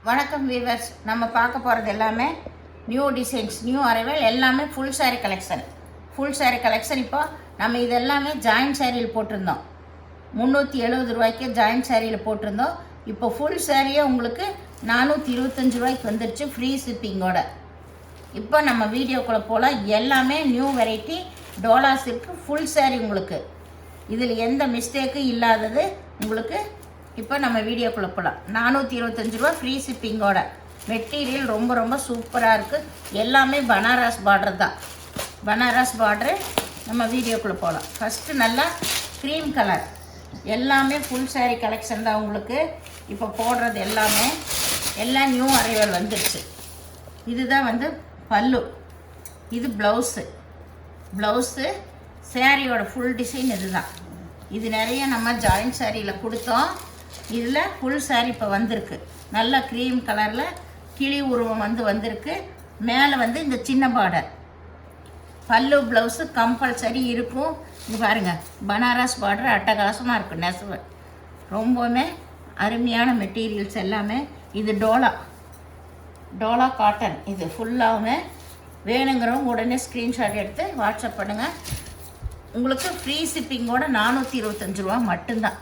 வணக்கம் வீவர்ஸ். நம்ம பார்க்க போகிறது எல்லாமே நியூ டிசைன்ஸ், நியூ அரைவல், எல்லாமே ஃபுல் சாரீ கலெக்ஷன். இப்போ நம்ம இது எல்லாமே ஜாயின்ட் சாரியில் போட்டிருந்தோம். 370 ரூபாய்க்கு ஜாயின்ட் சாரியில் போட்டிருந்தோம். இப்போ ஃபுல் சாரியே உங்களுக்கு 425 ரூபாய்க்கு வந்துருச்சு, ஃப்ரீ ஷிப்பிங்கோட. இப்போ நம்ம வீடியோக்குள்ளே போல் எல்லாமே new variety Dola silk full sari. உங்களுக்கு இதில் எந்த மிஸ்டேக்கும் இல்லாதது உங்களுக்கு. இப்போ நம்ம வீடியோக்குள்ளே போகலாம். 425 ரூபா ஃப்ரீ ஷிப்பிங்கோட. மெட்டீரியல் ரொம்ப ரொம்ப சூப்பராக இருக்குது. எல்லாமே பனாரஸ் பார்டர் தான். பனாரஸ் பார்டரு. நம்ம வீடியோக்குள்ளே போகலாம். ஃபஸ்ட்டு நல்லா க்ரீம் கலர், எல்லாமே ஃபுல் சாரீ கலெக்ஷன் தான் உங்களுக்கு. இப்போ போடுறது எல்லாமே எல்லாம் நியூ அரைவல் வந்துடுச்சு. இதுதான் வந்து பல்லு, இது ப்ளவுஸு சாரியோட ஃபுல் டிசைன் இதுதான். இது நிறைய நம்ம ஜாயின்ட் சாரியில் கொடுத்தோம். இதில் ஃபுல் சாரீ இப்போ வந்திருக்கு. நல்ல க்ரீம் கலரில் கிளி உருவம் வந்திருக்கு. மேலே வந்து இந்த சின்ன பார்டர். பல்லு ப்ளவுஸு கம்பல்சரி இருக்கும். இது பாருங்கள், பனாரஸ் பார்டர் அட்டகாசமாக இருக்குது. நெசவு ரொம்பவுமே அருமையான மெட்டீரியல்ஸ் எல்லாமே. இது டோலா காட்டன். இது ஃபுல்லாகவுமே வேணுங்கிறவங்க உடனே ஸ்க்ரீன்ஷாட் எடுத்து வாட்ஸ்அப் பண்ணுங்கள். உங்களுக்கு ஃப்ரீ ஷிப்பிங்கோட 425 ரூபா மட்டும்தான்.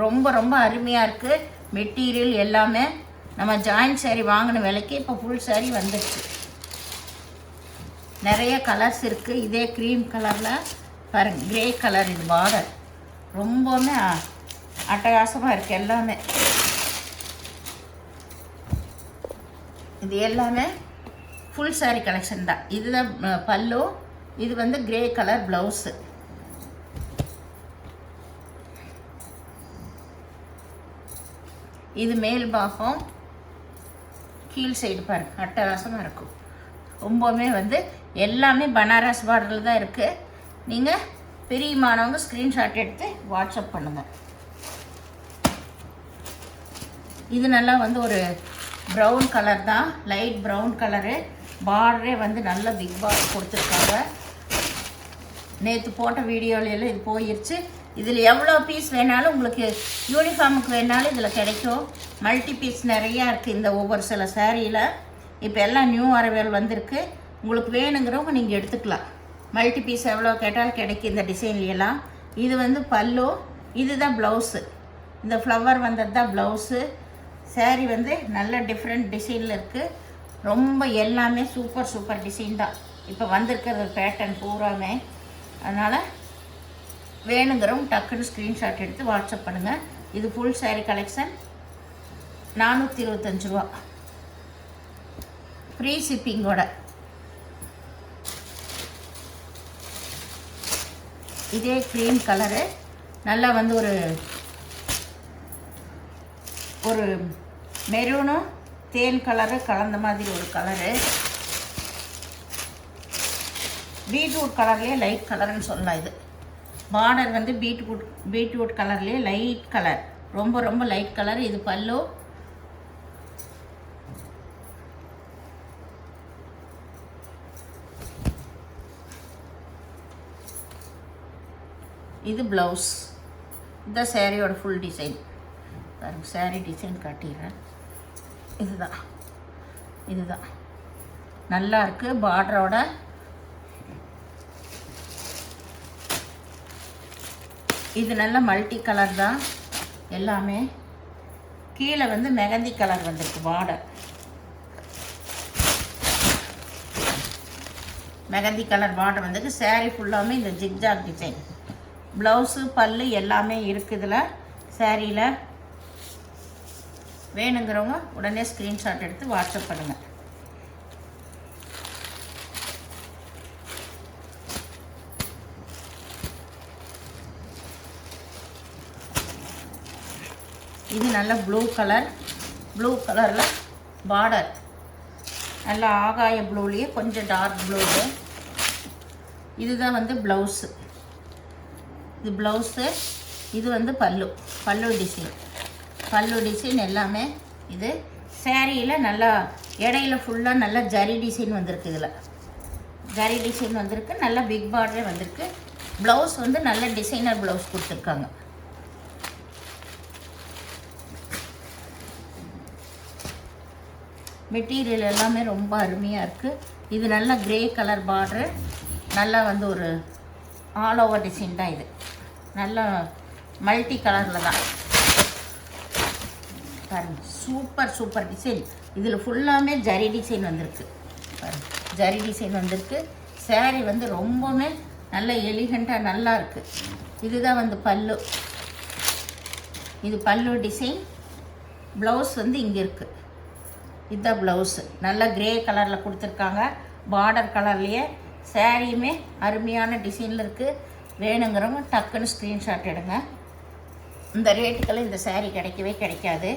ரொம்ப ரொம்ப அருமையாக இருக்குது மெட்டீரியல் எல்லாமே. நம்ம ஜாயின்ட் சாரீ வாங்கின விலைக்கு இப்போ ஃபுல் சாரீ வந்துடுச்சு. நிறைய கலர்ஸ் இருக்குது. இதே க்ரீம் கலரில் பாருங்கள், க்ரே கலர். இது பார்டர் ரொம்பவுமே அட்டகாசமாக இருக்குது எல்லாமே. இது எல்லாமே ஃபுல் சாரீ கலெக்ஷன் தான். இதுதான் பல்லு. இது வந்து க்ரே கலர் ப்ளவுஸு. இது மேல் பாகம், கீழ் சைடு பாருங்கள், அட்டகாசமாக இருக்கும். ரொம்பவுமே வந்து எல்லாமே பனாரஸ் பார்டரில் தான் இருக்குது. நீங்கள் பிரியமானவங்க ஸ்க்ரீன்ஷாட் எடுத்து வாட்ஸ்அப் பண்ணுங்கள். இது நல்லா வந்து ஒரு ப்ரௌன் கலர் தான், லைட் ப்ரௌன் கலரு. பார்டரே வந்து நல்ல பிக் பார்டர் கொடுத்துருக்காங்க. நேற்று போட்ட வீடியோலையெல்லாம் இது போயிடுச்சு. இதில் எவ்வளோ பீஸ் வேணாலும் உங்களுக்கு யூனிஃபார்முக்கு வேணாலும் இதில் கிடைக்கும். மல்டி பீஸ் நிறையா இருக்குது இந்த ஒவ்வொரு சில சாரியில். இப்போ எல்லாம் நியூ அரைவல் வந்திருக்கு. உங்களுக்கு வேணுங்கிறவங்க நீங்கள் எடுத்துக்கலாம். மல்டி பீஸ் எவ்வளோ கேட்டாலும் கிடைக்கும் இந்த டிசைன்லையெல்லாம். இது வந்து பல்லு, இதுதான் ப்ளவுஸு. இந்த ஃப்ளவர் வந்தது தான் ப்ளவுஸு. சாரீ வந்து நல்ல டிஃப்ரெண்ட் டிசைனில் இருக்குது. ரொம்ப எல்லாமே சூப்பர் டிசைன் தான் இப்போ வந்திருக்கிற பேட்டர்ன் பூராமே. அதனால் வேணுங்கிறவங்க டக்குன்னு ஸ்க்ரீன்ஷாட் எடுத்து வாட்ஸ்அப் பண்ணுங்கள். இது ஃபுல் சாரீ கலெக்ஷன் 425 ரூபா ஃப்ரீ ஷிப்பிங்கோட. இதே க்ரீம் கலரு நல்லா வந்து ஒரு மெரூனும் தேன் கலரு கலந்த மாதிரி ஒரு கலரு. பீட்ரூட் கலர்லேயே லைட் கலர்னு சொல்லலாம். இது பார்டர் வந்து பீட்ரூட் கலர்லேயே லைட் கலர், ரொம்ப லைட் கலர். இது பல்லு. இது ப்ளவுஸ். இந்த சாரியோட ஃபுல் டிசைன் பாருங்கள். சாரீ டிசைன் காட்டிடுறேன். இதுதான் நல்லா இருக்குது பார்டரோட. இது நல்ல மல்டி கலர் தான் எல்லாமே. கீழே வந்து மெகந்தி கலர் வந்திருக்கு பார்டர். மெகந்தி கலர் பார்டர் வந்திருக்கு. சாரீ ஃபுல்லாமே இந்த ஜிக்ஜாக் டிசைன். ப்ளவுஸு பல்லு எல்லாமே இருக்குது இதில் சாரியில். வேணுங்கிறவங்க உடனே ஸ்க்ரீன்ஷாட் எடுத்து வாட்ஸ்அப் பண்ணுங்கள். இது நல்ல ப்ளூ கலரில் பார்டர். நல்ல ஆகாய ப்ளூலேயே கொஞ்சம் டார்க் ப்ளூவு. இதுதான் வந்து ப்ளவுஸு. இது ப்ளவுஸு. இது வந்து பல்லு டிசைன் எல்லாமே. இது சாரியில் நல்லா இடையில ஃபுல்லாக நல்லா ஜரி டிசைன் வந்திருக்கு. இதில் ஜரி டிசைன் வந்திருக்கு. நல்ல பிக் பார்டரே வந்திருக்கு. ப்ளவுஸ் வந்து நல்ல டிசைனர் ப்ளவுஸ் கொடுத்துருக்காங்க. மெட்டீரியல் எல்லாமே ரொம்ப அருமையாக இருக்குது. இது நல்ல கிரே கலர் பார்டரு, நல்லா வந்து ஒரு ஆல் ஓவர் டிசைன் தான். இது நல்ல மல்டி கலரில் தான் பாருங்கள். Super super design. இதில் ஃபுல்லாமே ஜரி டிசைன் வந்திருக்கு பாருங்கள். ஜரி டிசைன் வந்திருக்கு. சாரீ வந்து ரொம்பவுமே நல்ல எலிகண்ட்டாக நல்லா இருக்குது. இதுதான் வந்து பல்லு. இது பல்லு டிசைன். ப்ளவுஸ் வந்து இங்கே இருக்குது. இதுதான் ப்ளவுஸு. நல்ல கிரே கலரில் கொடுத்துருக்காங்க. பார்டர் கலர்லேயே சாரியுமே அருமையான டிசைனில் இருக்குது. வேணுங்கிறவங்க டக்குன்னு ஸ்க்ரீன்ஷாட் எடுங்க. இந்த ரேட்டுக்கெல்லாம் இந்த சாரீ கிடைக்கவே கிடைக்காது.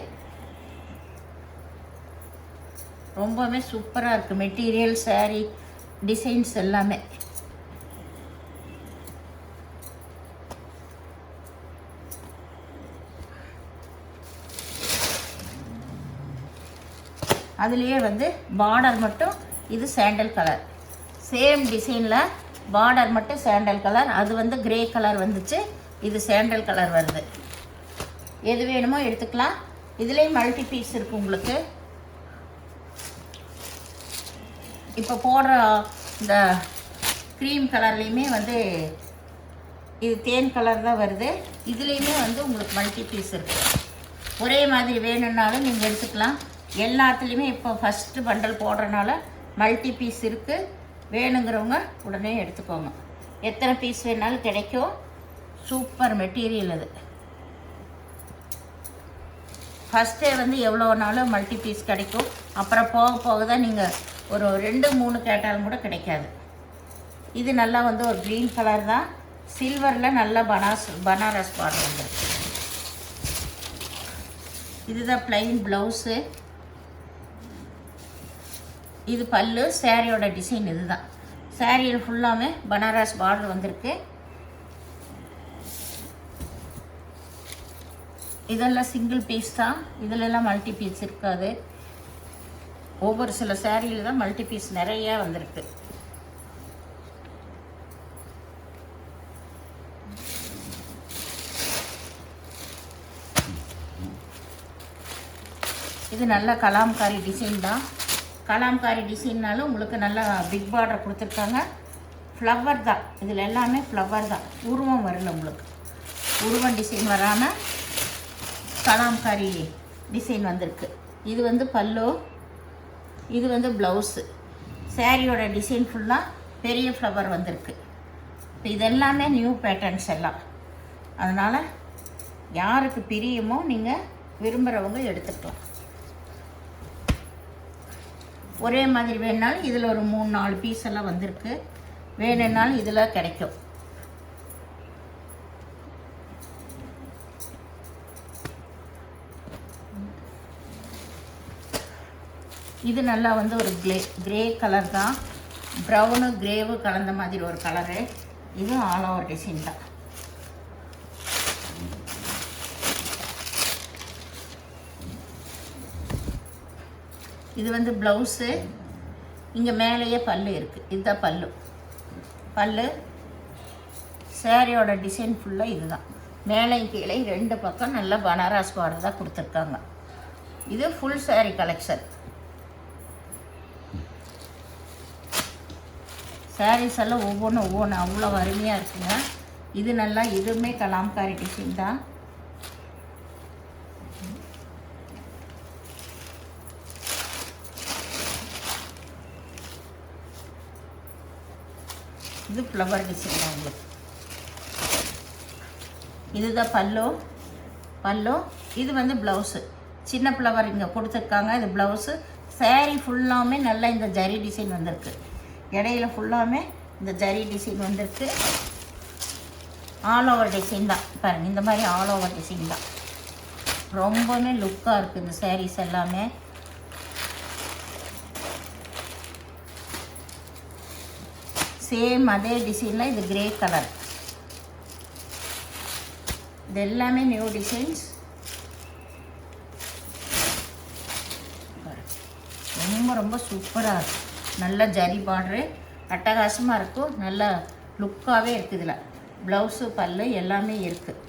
ரொம்பவே சூப்பராக இருக்குது மெட்டீரியல், சாரீ டிசைன்ஸ் எல்லாமே. அதுலேயே வந்து பார்டர் மட்டும் இது சாண்டல் கலர். சேம் டிசைனில் பார்டர் மட்டும் சாண்டல் கலர். அது வந்து கிரே கலர் வந்துச்சு, இது சாண்டல் கலர் வருது. எது வேணுமோ எடுத்துக்கலாம். இதுலேயே மல்டி பீஸ் இருக்குது உங்களுக்கு. இப்போ போடுற இந்த க்ரீம் கலர்லேயுமே வந்து இது தேன் கலர் தான் வருது. இதுலேயுமே வந்து உங்களுக்கு மல்டி பீஸ் இருக்குது. ஒரே மாதிரி வேணும்னாலும் நீங்கள் எடுத்துக்கலாம். எல்லாத்துலேயுமே இப்போ ஃபஸ்ட்டு பண்டல் போடுறதுனால மல்டி பீஸ் இருக்குது. வேணுங்கிறவங்க உடனே எடுத்துக்கோங்க. எத்தனை பீஸ் வேணாலும் கிடைக்கும். சூப்பர் மெட்டீரியல் அது. ஃபஸ்ட்டே வந்து எவ்வளோ நாளும் மல்டி பீஸ் கிடைக்கும். அப்புறம் போக போக தான் நீங்கள் ஒரு 2-3 கேட்டாலும் கூட கிடைக்காது. இது நல்லா வந்து ஒரு க்ரீன் கலர் தான். சில்வரில் நல்லா பனாரஸ் பார்டர் வந்துருக்கு. இதுதான் ப்ளைன் ப்ளவுஸு. இது பல்லு. சாரியோட டிசைன் இதுதான். சாரியில் ஃபுல்லாமே பனாரஸ் பார்டர் வந்திருக்கு. இதெல்லாம் சிங்கிள் பீஸ் தான். இதிலெல்லாம் மல்டி பீஸ் இருக்காது. ஒவ்வொரு சில சாரியில் தான் மல்டி பீஸ் நிறையா வந்திருக்கு. இது நல்ல கலாம்காரி டிசைன் தான். கலாம்காரி டிசைன்னாலும் உங்களுக்கு நல்லா பிக் பார்டர் கொடுத்துருக்காங்க. ஃப்ளவர் தான். இதில் எல்லாமே ஃப்ளவர் தான். உருவம் வரல உங்களுக்கு. உருவம் டிசைன் வராமல் கலாம்காரி டிசைன் வந்திருக்கு. இது வந்து பல்லு. இது வந்து ப்ளவுஸு. சாரியோட டிசைன் ஃபுல்லாக பெரிய ஃப்ளவர் வந்திருக்கு. இப்போ இதெல்லாமே நியூ பேட்டர்ன்ஸ் எல்லாம். அதனால் யாருக்கு பிரியுமோ நீங்கள் விரும்புகிறவங்க எடுத்துக்கலாம். ஒரே மாதிரி வேணுனாலும் இதில் ஒரு 3-4 பீஸ் எல்லாம் வந்திருக்கு. வேணும்னாலும் இதில் கிடைக்கும். இது நல்லா வந்து ஒரு கிரே கலர் தான். ப்ரௌனு கிரேவு கலந்த மாதிரி ஒரு கலரு. இது ஆல் ஓவர் டிசைன் தான். இது வந்து ப்ளவுஸு. இங்கே மேலேயே பல்லு இருக்குது. இதுதான் பல்லு. பல்லு சாரியோட டிசைன் ஃபுல்லாக இது தான். மேலே கீழே 2 பக்கம் நல்லா பனாரஸ் பார்டர் தான் கொடுத்துருக்காங்க. இது ஃபுல் சாரி கலெக்ஷன். சாரீஸ் எல்லாம் ஒவ்வொன்று அவ்வளோ அருமையாக இருக்குங்க. இது நல்லா, இதுவுமே கலாம்காரி டிசைன் தான். இது ஃப்ளவர் டிசைன் தான் உங்களுக்கு. இதுதான் பல்லு. இது வந்து ப்ளவுஸு. சின்ன ஃப்ளவர் இங்கே கொடுத்துருக்காங்க. இது ப்ளவுஸு. சாரீ ஃபுல்லாமே நல்லா இந்த ஜரி டிசைன் வந்திருக்கு. இடையில ஃபுல்லாமே இந்த ஜரி டிசைன் வந்திருக்கு. ஆல் ஓவர் டிசைன் தான் பாருங்கள். இந்த மாதிரி ஆல் ஓவர் டிசைன் தான். ரொம்பவுமே லுக்காக இருக்குது இந்த சாரீஸ் எல்லாமே. சேம் அதே டிசைனில் இது கிரே கலர். இது எல்லாமே நியூ டிசைன்ஸ். ரொம்ப சூப்பராக இருக்கும். நல்ல ஜரி பார்டரு அட்டகாசமாக இருக்கும். நல்ல லுக்காகவே இருக்குது. இதில் ப்ளவுஸு பல்லு எல்லாமே இருக்குது.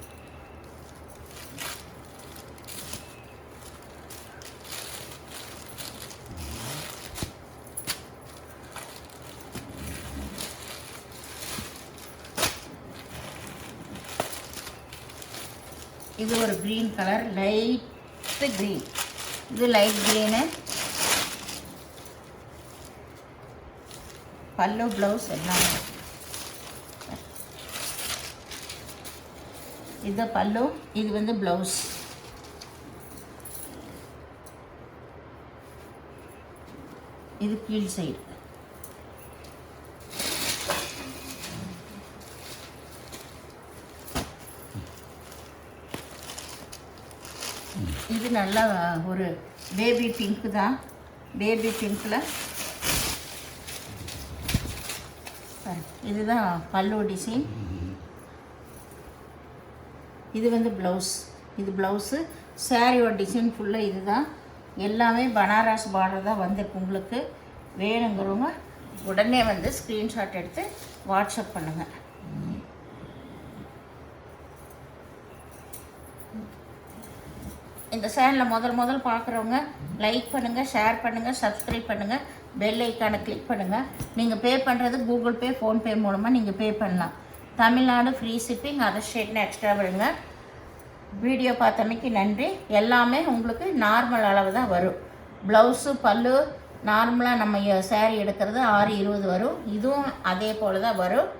இது ஒரு க்ரீன் கலர், லைட்டு க்ரீன். இது லைட் க்ரீனு. பல்லு ப்ளவுஸ் எல்லாமே. இது பல்லு, இது வந்து ப்ளவுஸ். இது கீழ் சைடு. இது நல்லா ஒரு பேபி பிங்க்கு தான். பேபி பிங்க்கில் இதுதான் பல்லு டிசைன். இது வந்து ப்ளவுஸ். இது ப்ளவுஸு. சாரியோட டிசைன் ஃபுல்லாக இது தான். எல்லாமே பனாரஸ் பார்டர் தான் வந்திருக்கு. உங்களுக்கு வேணுங்கிறவங்க உடனே வந்து ஸ்க்ரீன்ஷாட் எடுத்து வாட்ஸ்அப் பண்ணுங்கள். இந்த சேனலில் முதல் பார்க்குறவங்க லைக் பண்ணுங்கள், ஷேர் பண்ணுங்கள், சப்ஸ்கிரைப் பண்ணுங்கள், பெல் ஐக்கானை கிளிக் பண்ணுங்கள். நீங்கள் பே பண்ணுறது கூகுள் பே, ஃபோன்பே மூலமாக நீங்கள் பே பண்ணலாம். தமிழ்நாடு ஃப்ரீ ஷிப்பிங், அதர் ஸ்டேட்னு எக்ஸ்ட்ரா வருங்க. வீடியோ பார்த்தமைக்கு நன்றி. எல்லாமே உங்களுக்கு நார்மல் அளவு தான் வரும். ப்ளவுஸு பல்லு நார்மலாக நம்ம சேரீ எடுக்கிறது 620 வரும். இதுவும் அதே போல் தான் வரும்.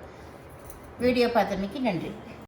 வீடியோ பார்த்தமைக்கு நன்றி.